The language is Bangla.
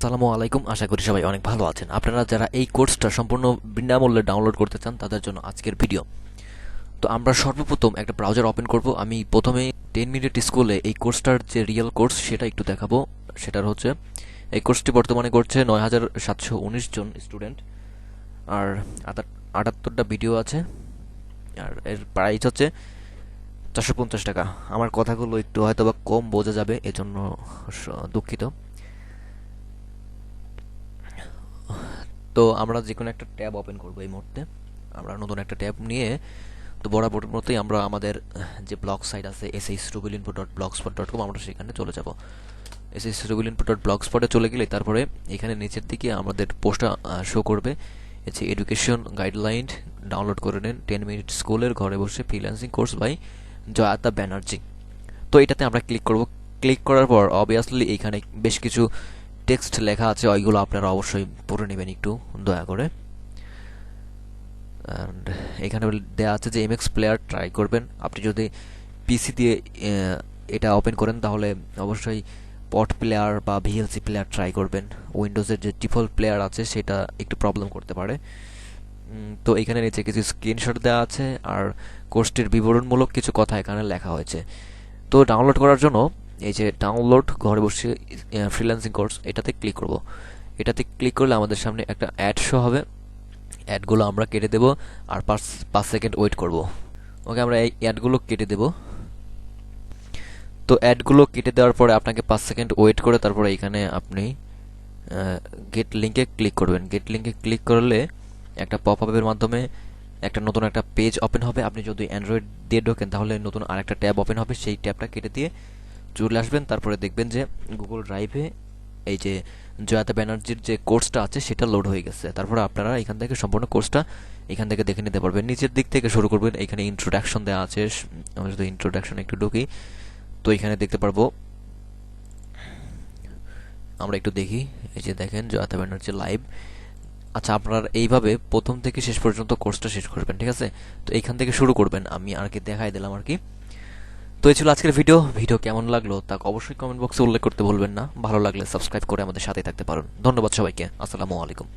আসসালামু আলাইকুম, আশা করি সবাই অনেক ভালো আছেন। আপনারা যারা এই কোর্সটা সম্পূর্ণ বিনামূল্যে ডাউনলোড করতে চান তাদের জন্য আজকের ভিডিও। তো আমরা সর্বপ্রথম একটা ব্রাউজার ওপেন করব। আমি প্রথমে 10 মিনিট স্কুলে এই কোর্সটার যে রিয়েল কোর্স সেটা একটু দেখাবো। সেটার হচ্ছে এই কোর্সটি বর্তমানে করছে ৯,৭১৯ জন স্টুডেন্ট, আর ৭৮টা ভিডিও আছে, আর এর প্রাইস হচ্ছে ৪৫০ টাকা। আমার কথাগুলো একটু হয়তো বা কম বোঝা যাবে, এজন্য দুঃখিত। তো আমরা যে কোনো একটা ট্যাব ওপেন করব। এই মুহূর্তে আমরা নতুন একটা ট্যাব নিয়ে, তো বরাবর মতোই আমরা আমাদের যে ব্লগ সাইট আছে sh@rubilinfo.blogspot.com, আমরা সেখানে চলে যাব। sh@rubilinfo.blogspot-এ চলে গেলে তারপরে এখানে নিচের দিকে আমাদের পোস্টটা শো করবে। হচ্ছে এডুকেশন গাইডলাইন, ডাউনলোড করে নিন 10 মিনিট স্কুলের ঘরে বসে ফ্রিল্যান্সিং কোর্স বাই জয়াতা ব্যানার্জি। তো এটাতে আমরা ক্লিক করব। ক্লিক করার পর অবভিয়াসলি এখানে বেশ কিছু টেক্সট লেখা আছে, ওইগুলো আপনারা অবশ্যই পড়ে নেবেন একটু দয়া করে। অ্যান্ড এখানে দেওয়া আছে যে এমএক্স প্লেয়ার ট্রাই করবেন। আপনি যদি পিসি দিয়ে এটা ওপেন করেন তাহলে অবশ্যই পট প্লেয়ার বা ভিএলসি প্লেয়ার ট্রাই করবেন। উইন্ডোজের যে ডিফল্ট প্লেয়ার আছে সেটা একটু প্রবলেম করতে পারে। তো এখানে নিচে কিছু স্ক্রিনশট দেওয়া আছে, আর কোর্সটির বিবরণমূলক কিছু কথা এখানে লেখা হয়েছে। তো ডাউনলোড করার জন্য এই যে ডাউনলোড ঘরে বসে ফ্রিল্যান্সিং কোর্স, এটাতে ক্লিক করব। এটাতে ক্লিক করলে আমাদের সামনে একটা অ্যাড শো হবে। অ্যাডগুলো আমরা কেটে দেব আর 5 সেকেন্ড ওয়েট করব। ওকে, আমরা এই অ্যাডগুলো কেটে দেব। তো অ্যাডগুলো কেটে দেওয়ার পরে আপনাকে 5 সেকেন্ড ওয়েট করে তারপরে এখানে আপনি গেট লিঙ্কে ক্লিক করবেন। গেট লিঙ্কে ক্লিক করলে একটা পপ আপের মাধ্যমে নতুন একটা পেজ ওপেন হবে। আপনি যদি অ্যান্ড্রয়েড দিয়ে ঢোকেন তাহলে নতুন আরেকটা ট্যাব ওপেন হবে, সেই ট্যাবটা কেটে দিয়ে চলে আসবেন। তারপরে দেখবেন যে গুগল ড্রাইভে এই যে জয়াতা ব্যানার্জির যে কোর্সটা আছে সেটা লোড হয়ে গেছে। তারপরে আপনারা এখান থেকে সম্পূর্ণ কোর্সটা এখান থেকে দেখে নিতে পারবেন। নিচের দিক থেকে শুরু করবেন। এখানে ইন্ট্রোডাকশন দেওয়া আছে, আমরা যদি ইন্ট্রোডাকশন একটু ঢুকি তো এখানে দেখতে পারবো। আমরা একটু দেখি, এই যে দেখেন জয়াতা ব্যানার্জি লাইভ। আচ্ছা, আপনারা এইভাবে প্রথম থেকে শেষ পর্যন্ত কোর্সটা শেষ করবেন, ঠিক আছে? তো এইখান থেকে শুরু করবেন, আমি আর কি দেখাই দিলাম আর কি। তো এই ছিল আজকের ভিডিও কেমন লাগলো তা অবশ্যই কমেন্ট বক্সে উল্লেখ করতে ভুলবেন না। ভালো লাগলে সাবস্ক্রাইব করে আমাদের সাথেই থাকতে পারেন। ধন্যবাদ সবাইকে। আসসালামু আলাইকুম।